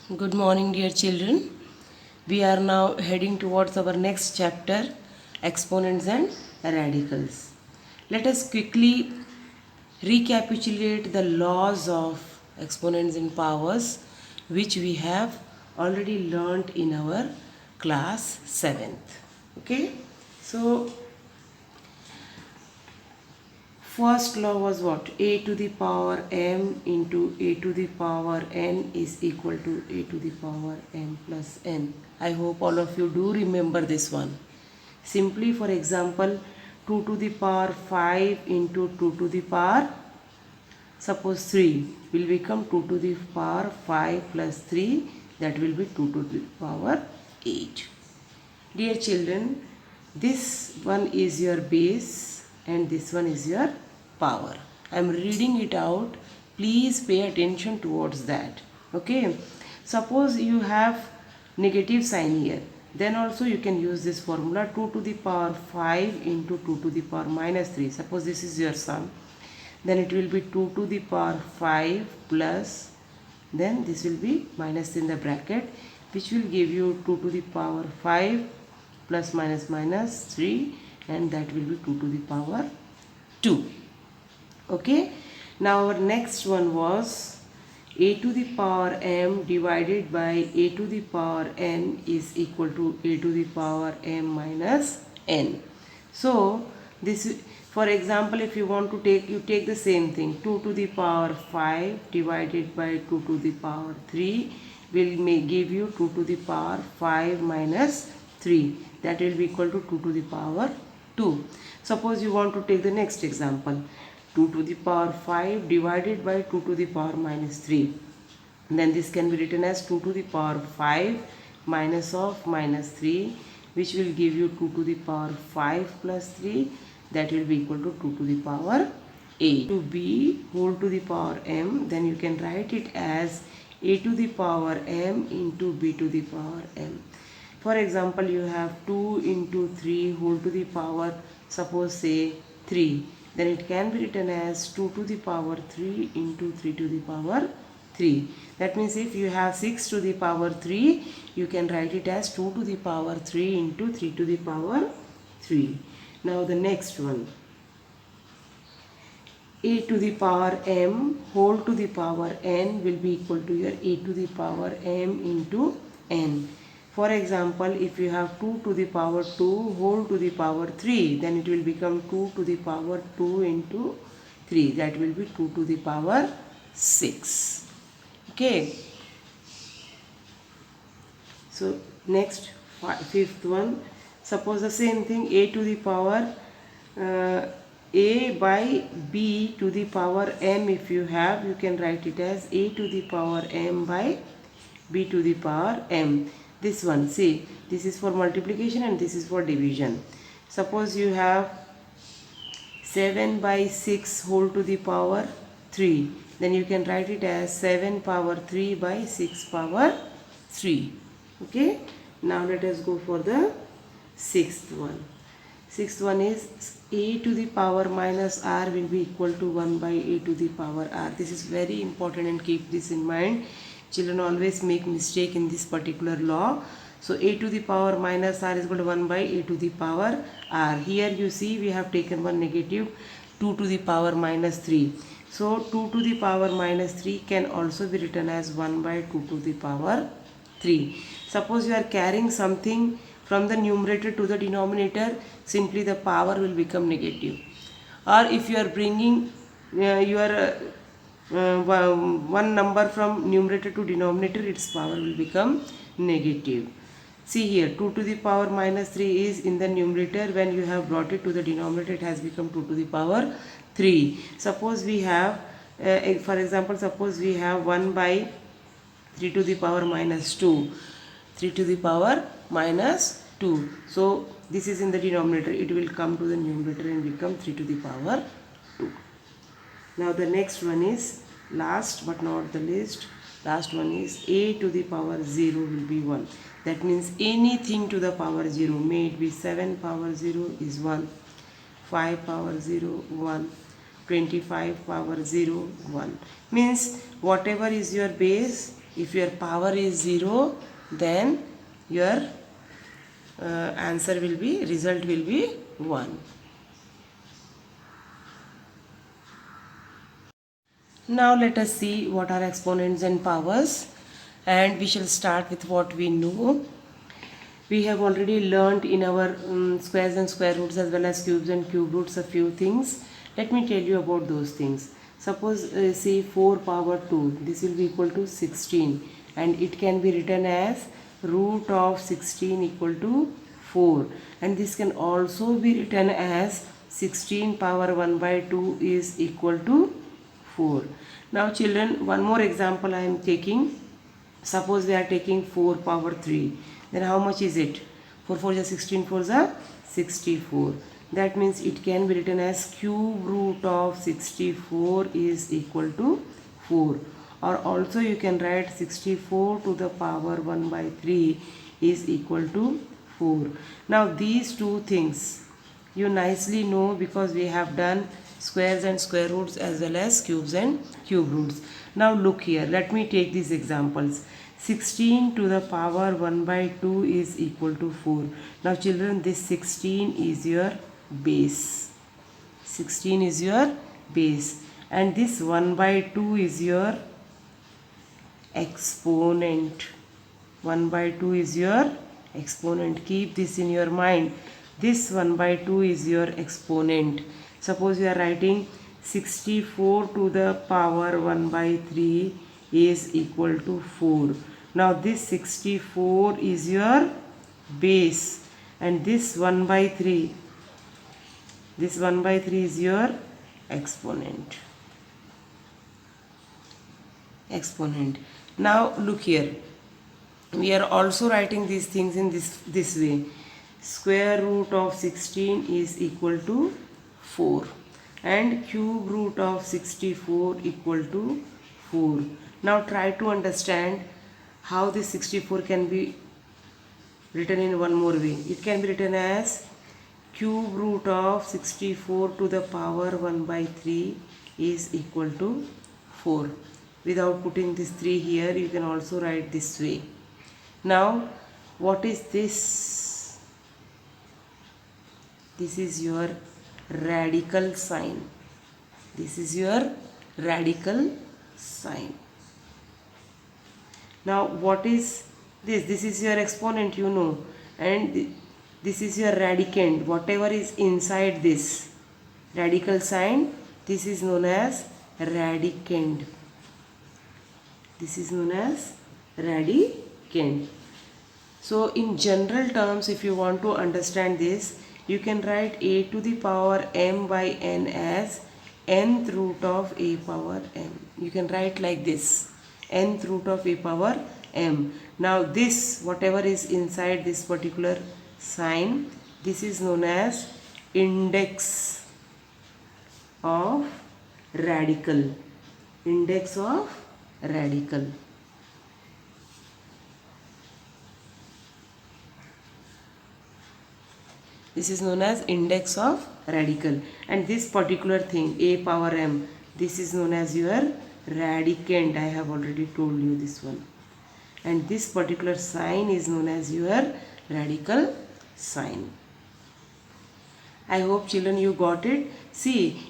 Good morning, dear children. We are now heading towards our next chapter, exponents and radicals. Let us quickly recapitulate the laws of exponents and powers which we have already learnt in our class 7th. Okay? So, first law was what? A to the power m into a to the power n is equal to a to the power m plus n. I hope all of you do remember this one. Simply, for example, 2 to the power 5 into 2 to the power, suppose 3 will become 2 to the power 5 plus 3, that will be 2 to the power 8. Dear children, this one is your base and this one is your power. I am reading it out. Please pay attention towards that. Okay. Suppose you have negative sign here. Then also you can use this formula 2 to the power 5 into 2 to the power minus 3. Suppose this is your sum. Then it will be 2 to the power 5 plus, then this will be minus in the bracket, which will give you 2 to the power 5 plus minus minus 3, and that will be 2 to the power 2. Okay. Now our next one was a to the power m divided by a to the power n is equal to a to the power m minus n. So this, for example, if you want to take, you take the same thing, 2 to the power 5 divided by 2 to the power 3 will give you 2 to the power 5 minus 3, that will be equal to 2 to the power 2. Suppose you want to take the next example, 2 to the power 5 divided by 2 to the power minus 3, then this can be written as 2 to the power 5 minus of minus 3, which will give you 2 to the power 5 plus 3, that will be equal to 2 to the power 8. To b whole to the power m, then you can write it as a to the power m into b to the power m. For example, you have 2 into 3 whole to the power, suppose say 3, then it can be written as 2 to the power 3 into 3 to the power 3. That means if you have 6 to the power 3, you can write it as 2 to the power 3 into 3 to the power 3. Now the next one, a to the power m whole to the power n will be equal to your a to the power m into n. For example, if you have 2 to the power 2 whole to the power 3, then it will become 2 to the power 2 into 3, that will be 2 to the power 6. Okay. So next, fifth one, suppose the same thing, a to the power a by b to the power m, if you have, you can write it as a to the power m by b to the power m. This one, see, this is for multiplication and this is for division. Suppose you have 7 by 6 whole to the power 3, then you can write it as 7 power 3 by 6 power 3. Okay. Now let us go for the sixth one. Sixth one is a to the power minus r will be equal to 1 by a to the power r. This is very important and keep this in mind. Children always make mistake in this particular law. So a to the power minus r is equal to 1 by a to the power r. Here you see we have taken one negative, 2 to the power minus 3. So 2 to the power minus 3 can also be written as 1 by 2 to the power 3. Suppose you are carrying something from the numerator to the denominator, simply the power will become negative. Or if you are bringing your one number from numerator to denominator, its power will become negative. See here, 2 to the power minus 3 is in the numerator. When you have brought it to the denominator, it has become 2 to the power 3. Suppose we have, for example, suppose we have 1 by 3 to the power minus 2. 3 to the power minus 2. So this is in the denominator. It will come to the numerator and become 3 to the power 2. Now the next one is, last but not the least, last one is a to the power 0 will be 1. That means anything to the power 0, may it be 7 power 0 is 1, 5 power 0 1, 25 power 0 1. Means whatever is your base, If your power is 0, then your answer will be, result will be 1. Now let us see what are exponents and powers, and we shall start with what we know. We have already learnt in our squares and square roots as well as cubes and cube roots a few things. Let me tell you about those things. Suppose say 4 power 2, this will be equal to 16, and it can be written as root of 16 equal to 4, and this can also be written as 16 power 1 by 2 is equal to 4. Now children, one more example I am taking. Suppose we are taking 4 power 3, then how much is it? 4 4 is 16, 4 is 64. That means it can be written as cube root of 64 is equal to 4. Or also you can write 64 to the power 1 by 3 is equal to 4. Now these two things you nicely know because we have done squares and square roots as well as cubes and cube roots. Now look here, let me take these examples. 16 to the power 1 by 2 is equal to 4. Now children, this 16 is your base. 16 is your base, and this 1 by 2 is your exponent. 1 by 2 is your exponent. Keep this in your mind. This 1 by 2 is your exponent. Suppose you are writing 64 to the power 1 by 3 is equal to 4. Now this 64 is your base, and this 1 by 3, this 1 by 3 is your exponent. Exponent. Now look here, we are also writing these things in this way. Square root of 16 is equal to 4, and cube root of 64 equal to 4. Now try to understand how this 64 can be written in one more way. It can be written as cube root of 64 to the power 1 by 3 is equal to 4. Without putting this 3 here, you can also write this way. Now what is this? This is your radical sign. This is your radical sign. Now what is this? This is your exponent, you know, and this is your radicand. Whatever is inside this radical sign, this is known as radicand. This is known as radicand. So in general terms, if you want to understand this, you can write a to the power m by n as nth root of a power m. You can write like this, nth root of a power m. Now this, whatever is inside this particular sign, this is known as index of radical. Index of radical. This is known as index of radical, and this particular thing a power m, this is known as your radicand. I have already told you this one, and this particular sign is known as your radical sign. I hope children you got it. See,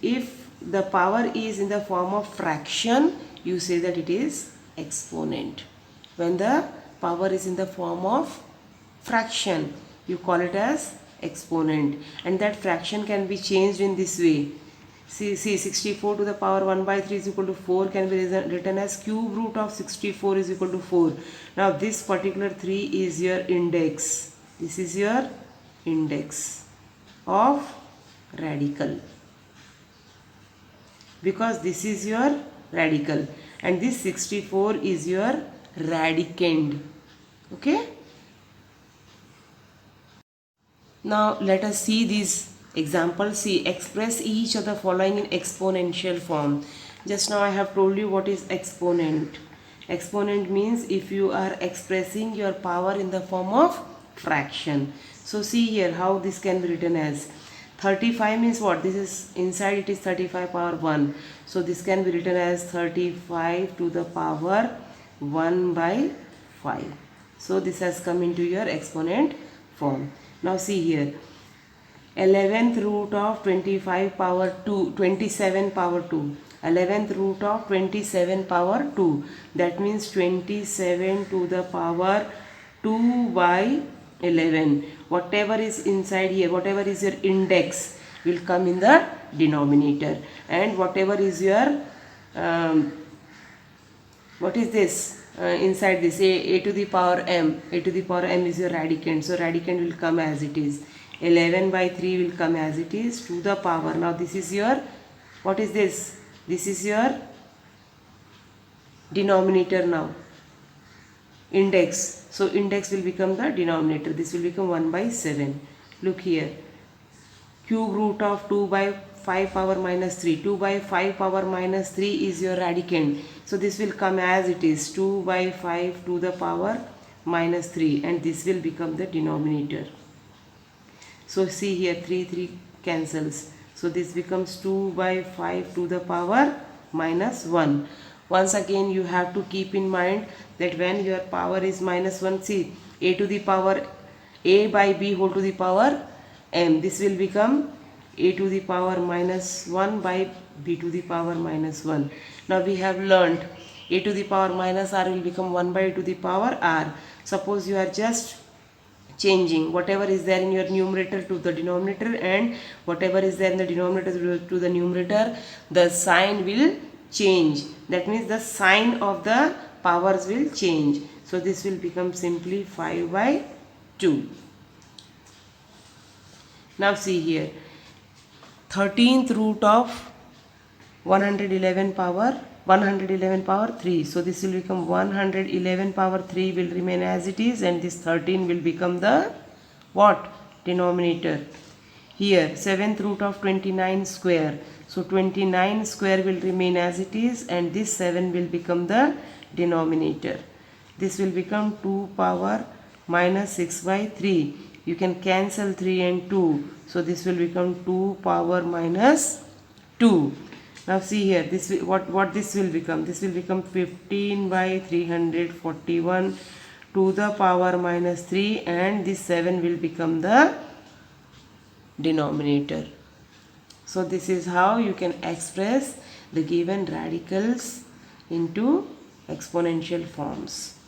if the power is in the form of fraction, you say that it is exponent. When the power is in the form of fraction, you call it as exponent, and that fraction can be changed in this way. See 64 to the power 1 by 3 is equal to 4 can be written as cube root of 64 is equal to 4. Now this particular 3 is your index. This is your index of radical, because this is your radical, and this 64 is your radicand. Okay. Now let us see these examples. See, express each of the following in exponential form. Just now I have told you what is exponent. Exponent means if you are expressing your power in the form of fraction. So see here how this can be written as 35 means what? This is inside, it is 35 power 1. So this can be written as 35 to the power 1 by 5. So this has come into your exponent form. Now see here, 11th root of 25 power 2, 27 power 2. 11th root of 27 power 2. That means 27 to the power 2 by 11. Whatever is inside here, whatever is your index will come in the denominator. And whatever is your, what is this? Inside this a to the power m, a to the power m is your radicand, so radicand will come as it is. 11 by 3 will come as it is to the power. Now this is your, what is this? This is your denominator now, index. So index will become the denominator. This will become 1 by 7. Look here, cube root of 2 by 5 power minus 3. 2 by 5 power minus 3 is your radicand. So this will come as it is, 2 by 5 to the power minus 3, and this will become the denominator. So see here, 3 cancels. So this becomes 2 by 5 to the power minus 1. Once again you have to keep in mind that when your power is minus 1, see, a to the power a by b whole to the power m. This will become a to the power minus 1 by b to the power minus 1. Now we have learnt a to the power minus r will become 1 by a to the power r. Suppose you are just changing whatever is there in your numerator to the denominator, and whatever is there in the denominator to the numerator, the sign will change. That means the sign of the powers will change. So this will become simply 5 by 2. Now see here, 13th root of 111 power 3. So this will become 111 power 3 will remain as it is, and this 13 will become the what? Denominator. Here 7th root of 29 square. So 29 square will remain as it is, and this 7 will become the denominator. This will become 2 power minus 6 by 3. You can cancel 3 and 2. So this will become 2 power minus 2. Now see here, this will, what this will become? This will become 15 by 341 to the power minus 3, and this 7 will become the denominator. So this is how you can express the given radicals into exponential forms.